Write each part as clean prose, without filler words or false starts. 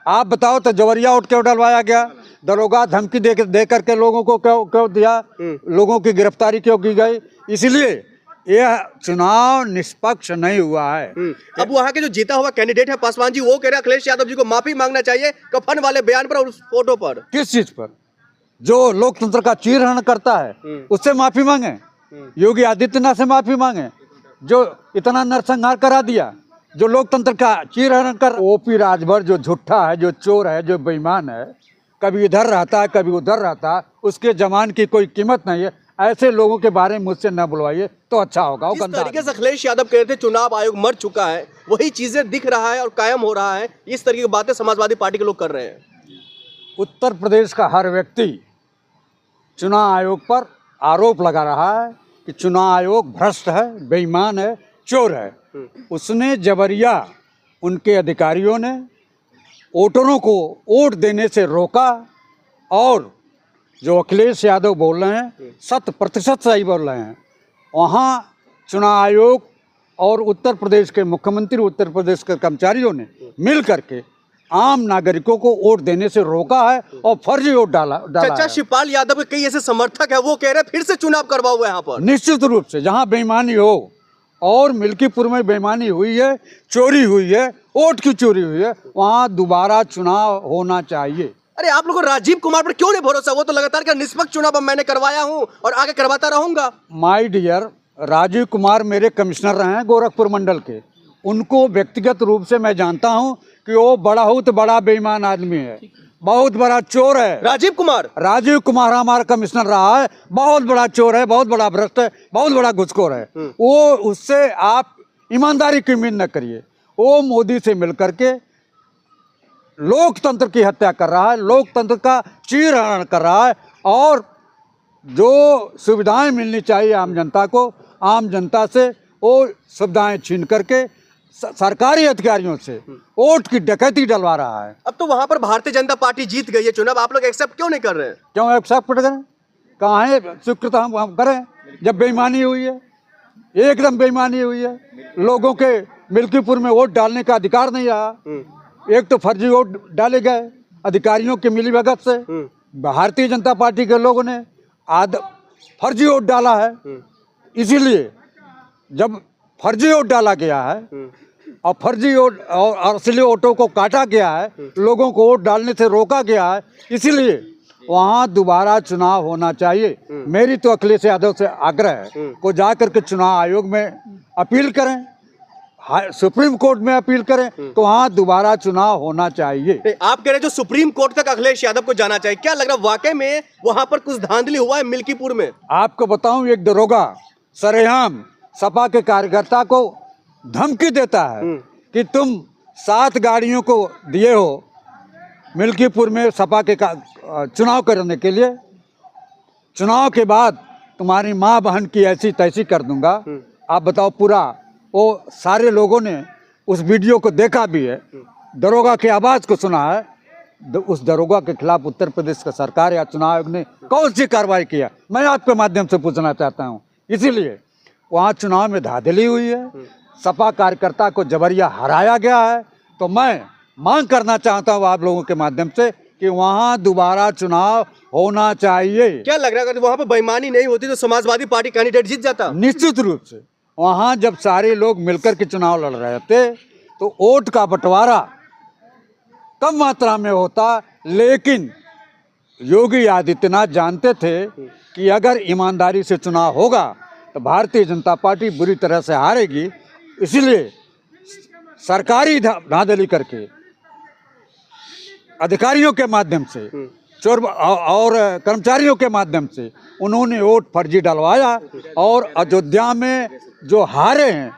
आप बताओ तो जवरिया उठ क्यों डलवाया गया? दरोगा धमकी दे करके लोगों को क्यों दिया? लोगों की गिरफ्तारी क्यों की गई? इसलिए यह चुनाव निष्पक्ष नहीं हुआ है। अब वहाँ के जो जीता हुआ कैंडिडेट है पासवान जी, वो कह रहे हैं अखिलेश यादव जी को माफी मांगना चाहिए कफन वाले बयान पर और उस फोटो पर। किस चीज पर? जो लोकतंत्र का चीरहरण करता है उससे माफी मांगे? योगी आदित्यनाथ से माफी मांगे जो इतना नरसंहार करा दिया, जो लोकतंत्र का चीरहरण कर। ओपी राजभर जो झूठा है, जो चोर है, जो बेईमान है, कभी इधर रहता है कभी उधर रहता है, उसके जमान की कोई कीमत नहीं है। ऐसे लोगों के बारे में मुझसे न बुलवाइए तो अच्छा होगा। जिस तरीके से अखिलेश यादव कह रहे थे चुनाव आयोग मर चुका है, वही चीजें दिख रहा है और कायम हो रहा है। इस तरीके की बातें समाजवादी पार्टी के लोग कर रहे हैं। उत्तर प्रदेश का हर व्यक्ति चुनाव आयोग पर आरोप लगा रहा है कि चुनाव आयोग भ्रष्ट है, बेईमान है, चोर है। उसने जबरिया उनके अधिकारियों ने वोटरों को वोट देने से रोका और जो अखिलेश यादव बोल रहे हैं 100% सही बोल रहे हैं। वहाँ चुनाव आयोग और उत्तर प्रदेश के मुख्यमंत्री, उत्तर प्रदेश के कर्मचारियों ने मिल करके आम नागरिकों को वोट देने से रोका है और फर्जी वोट डाला चाचा शिवपाल यादव के कई ऐसे समर्थक है, वो कह रहे हैं फिर से चुनाव करवाओ यहाँ पर। निश्चित रूप से जहाँ बेईमानी हो, और मिल्कीपुर में बेईमानी हुई है, चोरी हुई है, वोट की चोरी हुई है, वहाँ दोबारा चुनाव होना चाहिए। अरे आप लोगों को राजीव कुमार पर क्यों नहीं भरोसा? वो तो लगातार क्या निष्पक्ष चुनाव मैंने करवाया हूँ और आगे करवाता रहूंगा। माय डियर, राजीव कुमार मेरे कमिश्नर रहे हैं गोरखपुर मंडल के। उनको व्यक्तिगत रूप से मैं जानता हूं कि वो बहुत बड़ा बेईमान आदमी है, बहुत बड़ा चोर है। राजीव कुमार हमारा कमिश्नर रहा है, बहुत बड़ा चोर है, बहुत बड़ा भ्रष्ट है, बहुत बड़ा घुसखोर है। वो उससे आप ईमानदारी की उम्मीद न करिए। वो मोदी से मिल करके लोकतंत्र की हत्या कर रहा है, लोकतंत्र का चीरहरण कर रहा है और जो सुविधाएं मिलनी चाहिए आम जनता को, आम जनता से वो सुविधाएं छीन करके सरकारी अधिकारियों से वोट की डकैती डलवा रहा है। अब तो वहां पर भारतीय जनता पार्टी जीत गई है चुनाव, आप लोग एक्सेप्ट क्यों नहीं कर रहे हैं? क्यों एक्सेप्ट करें? कहाँ है स्वीकृत हम करें जब बेईमानी हुई है? एकदम बेईमानी हुई है। लोगों के मिल्कीपुर में वोट डालने का अधिकार नहीं रहा। एक तो फर्जी वोट डाले गए अधिकारियों के मिलीभगत से। भारतीय जनता पार्टी के लोगों ने फर्जी वोट डाला है। इसीलिए जब फर्जी वोट डाला गया है और फर्जी वोट और असली वोटों को काटा गया है, लोगों को वोट डालने से रोका गया है, इसीलिए वहाँ दोबारा चुनाव होना चाहिए। मेरी तो अखिलेश यादव से आग्रह है को जाकर के चुनाव आयोग में अपील करें, सुप्रीम कोर्ट में अपील करें तो वहाँ दोबारा चुनाव होना चाहिए। आप कह रहे जो सुप्रीम कोर्ट तक अखिलेश यादव को जाना चाहिए, क्या लग रहा है वाकई में वहाँ पर कुछ धांधली हुआ है मिल्कीपुर में? आपको बताऊं, एक दरोगा सरेआम सपा के कार्यकर्ता को धमकी देता है कि तुम 7 गाड़ियों को दिए हो मिल्कीपुर में सपा के चुनाव करने के लिए, चुनाव के बाद तुम्हारी माँ बहन की ऐसी तैसी कर दूंगा। आप बताओ, पूरा वो सारे लोगों ने उस वीडियो को देखा भी है, दरोगा की आवाज़ को सुना है। उस दरोगा के खिलाफ उत्तर प्रदेश का सरकार या चुनाव आयोग ने कौन सी कार्रवाई किया, मैं आपके माध्यम से पूछना चाहता हूँ। इसीलिए वहाँ चुनाव में धांधली हुई है, सपा कार्यकर्ता को जबरिया हराया गया है। तो मैं मांग करना चाहता हूँ आप लोगों के माध्यम से कि वहाँ दोबारा चुनाव होना चाहिए। क्या लग रहा है अगर वहाँ पर बेईमानी नहीं होती तो समाजवादी पार्टी कैंडिडेट जीत जाता? निश्चित रूप से। वहाँ जब सारे लोग मिलकर के चुनाव लड़ रहे थे तो वोट का बंटवारा कम मात्रा में होता, लेकिन योगी आदित्यनाथ जानते थे कि अगर ईमानदारी से चुनाव होगा तो भारतीय जनता पार्टी बुरी तरह से हारेगी। इसलिए सरकारी धांधली करके अधिकारियों के माध्यम से, चोर और कर्मचारियों के माध्यम से उन्होंने वोट फर्जी डलवाया और अयोध्या में जो हारे हैं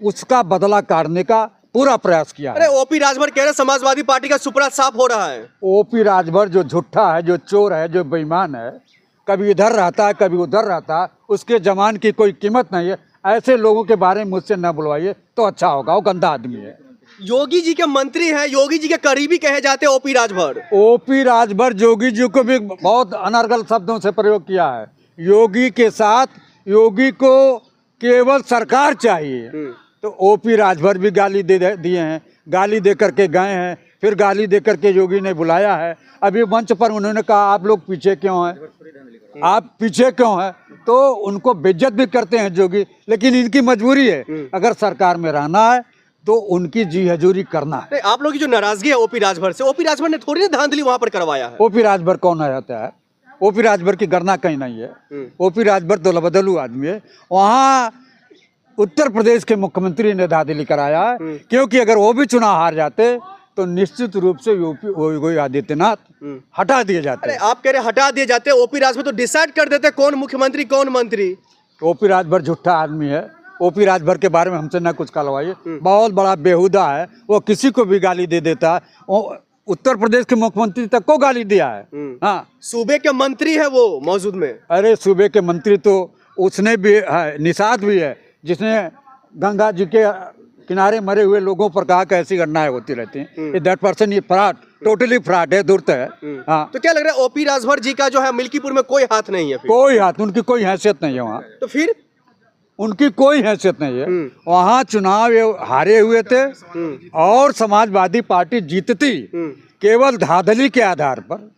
उसका बदला काटने का पूरा प्रयास किया। अरे ओपी राजभर कह रहे समाजवादी पार्टी का सुपड़ा साफ हो रहा है। ओपी राजभर जो झूठा है, जो चोर है, जो बेईमान है, कभी इधर रहता है कभी उधर रहता है, उसके जमान की कोई कीमत नहीं है। ऐसे लोगों के बारे में मुझसे न बुलवाइए तो अच्छा होगा, वो गंदा आदमी है। योगी जी के मंत्री हैं, योगी जी के करीबी कहे जाते हैं ओपी राजभर। ओपी राजभर योगी जी को भी बहुत अनर्गल शब्दों से प्रयोग किया है। योगी के साथ योगी को केवल सरकार चाहिए, तो ओपी राजभर भी गाली दिए हैं, गाली दे करके गए हैं फिर गाली दे करके योगी ने बुलाया है। अभी मंच पर उन्होंने कहा आप लोग पीछे क्यों हैं, आप पीछे क्यों हैं, तो उनको बेइज्जत भी करते हैं योगी, लेकिन इनकी मजबूरी है, अगर सरकार में रहना है तो उनकी जी हजूरी करना है। नहीं, आप लोगों की जो नाराजगी है ओपी राजभर से, ओपी राजभर ने थोड़ी ना धांधली वहां पर करवाया है। ओपी राजभर कौन रहता है, ओपी राजभर की गणना कहीं नहीं है। ओपी राजभर तो बदलू आदमी है। वहाँ उत्तर प्रदेश के मुख्यमंत्री ने धांधली कराया है, क्योंकि अगर वो भी चुनाव हार जाते तो निश्चित रूप से योगी आदित्यनाथ हटा दिए जाते। अरे आप कह रहे हटा दिए जाते, ओपी राजभर तो डिसाइड कर देते कौन मुख्यमंत्री कौन मंत्री। ओपी राजभर झूठा आदमी है। ओपी राजभर के बारे में हमसे न कुछ कहलवाइए, बहुत बड़ा बेहुदा है, वो किसी को भी गाली दे देता है। वो उत्तर प्रदेश के मुख्यमंत्री तक को गाली दिया है। हाँ, सूबे के मंत्री है वो मौजूद में। अरे सूबे के मंत्री तो उसने भी है, निषाद भी है, जिसने गंगा जी के किनारे मरे हुए लोगों पर कहा कि ऐसी घटनाएं होती रहती हैं। ये दैट पर्सन, ये फ्रॉड, टोटली फ्रॉड है, धूर्त है। हाँ, तो क्या लग रहा है ओपी राजभर जी का जो है मिल्कीपुर में कोई हाथ नहीं है फिर? कोई हाथ, उनकी कोई हैसियत नहीं है वहाँ, तो फिर उनकी कोई हैसियत नहीं है। वहाँ चुनाव ये हारे हुए थे और समाजवादी पार्टी जीतती केवल धांधली के आधार पर,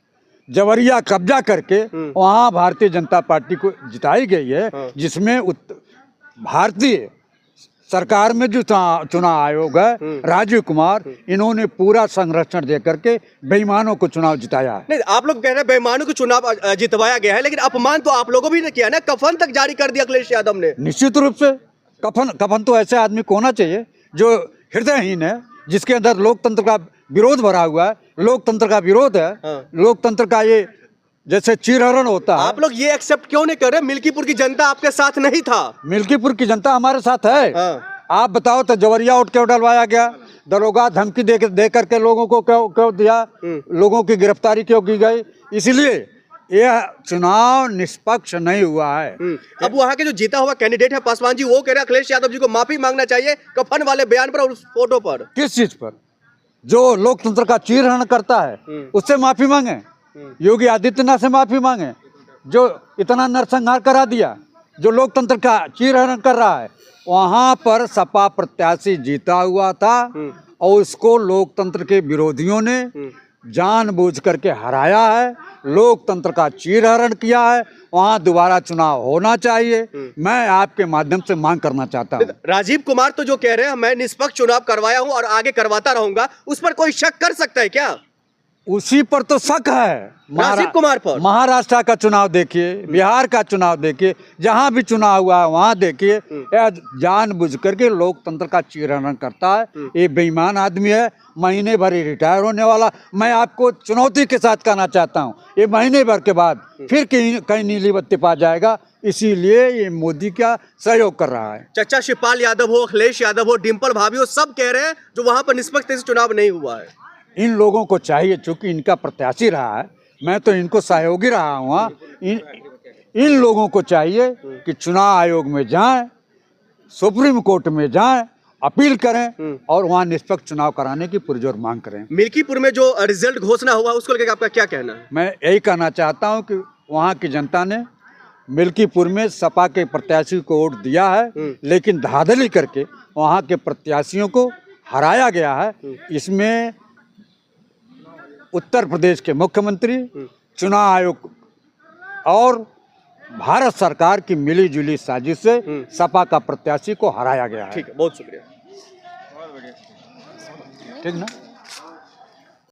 जबरिया कब्जा करके वहाँ भारतीय जनता पार्टी को जिताई गई है, जिसमें भारतीय सरकार में जो चुनाव आयोग है, राजीव कुमार, इन्होंने पूरा संरक्षण दे करके बेईमानों को चुनाव जिताया है। नहीं, आप लोग कह रहे हैं बेईमानों को चुनाव जितवाया गया है, लेकिन अपमान तो आप लोगों भी ने किया ना, कफन तक जारी कर दिया अखिलेश यादव ने। निश्चित रूप से कफन तो ऐसे आदमी को होना चाहिए जो हृदयहीन है, जिसके अंदर लोकतंत्र का विरोध भरा हुआ है, लोकतंत्र का विरोध है। लोकतंत्र का ये जैसे चीरहरण होता है। आप लोग ये एक्सेप्ट क्यों नहीं कर रहे? मिल्कीपुर की जनता आपके साथ नहीं था। मिल्कीपुर की जनता हमारे साथ है। आप बताओ तो जबरिया उठ क्यों डलवाया गया, दरोगा धमकी दे करके लोगों को क्यों दिया, लोगों की गिरफ्तारी क्यों की गई? इसलिए यह चुनाव निष्पक्ष नहीं हुआ है। अब वहाँ के जो जीता हुआ कैंडिडेट है पासवान जी, वो कह रहे हैं अखिलेश यादव जी को माफी मांगना चाहिए कफन वाले बयान पर और उस फोटो पर। किस चीज पर? जो लोकतंत्र का चीरहरण करता है उससे माफी मांगे, योगी आदित्यनाथ से माफी मांगे, जो इतना नरसंहार करा दिया, जो लोकतंत्र का चीरहरण कर रहा है। वहां पर सपा प्रत्याशी जीता हुआ था और उसको लोकतंत्र के विरोधियों ने जानबूझ करके हराया है, लोकतंत्र का चीरहरण किया है। वहां दोबारा चुनाव होना चाहिए। मैं आपके माध्यम से मांग करना चाहता हूं। राजीव कुमार तो जो कह रहे हैं मैं निष्पक्ष चुनाव करवाया हूं और आगे करवाता रहूंगा, उस पर कोई शक कर सकता है क्या? उसी पर तो शक है, राजीव कुमार पर। महाराष्ट्र का चुनाव देखिए, बिहार का चुनाव देखिए, जहां भी चुनाव हुआ है वहां देखिए, यह जानबूझ करके लोकतंत्र का चीरहरण करता है। ये बेईमान आदमी है, महीने भर ही रिटायर होने वाला। मैं आपको चुनौती के साथ कहना चाहता हूं, ये महीने भर के बाद फिर कहीं नीली बत्ती पा जाएगा। इसीलिए ये मोदी का सहयोग कर रहा है। चचा शिवपाल यादव हो, अखिलेश यादव हो, डिम्पल भाभी हो, सब कह रहे हैं जो वहां पर निष्पक्ष चुनाव नहीं हुआ है। इन लोगों को चाहिए, चूंकि इनका प्रत्याशी रहा है, मैं तो इनको सहयोगी रहा हूँ, इन लोगों को चाहिए कि चुनाव आयोग में जाएं, सुप्रीम कोर्ट में जाएं, अपील करें और वहां निष्पक्ष चुनाव कराने की पुरजोर मांग करें। मिल्कीपुर में जो रिजल्ट घोषणा हुआ उसको लेकर आपका क्या कहना है? मैं यही कहना चाहता हूं कि वहां की जनता ने मिल्कीपुर में सपा के प्रत्याशी को वोट दिया है, लेकिन धांधली करके वहां के प्रत्याशियों को हराया गया है। इसमें उत्तर प्रदेश के मुख्यमंत्री, चुनाव आयोग और भारत सरकार की मिलीजुली साजिश से सपा का प्रत्याशी को हराया गया है। ठीक है, बहुत शुक्रिया। ठीक ना?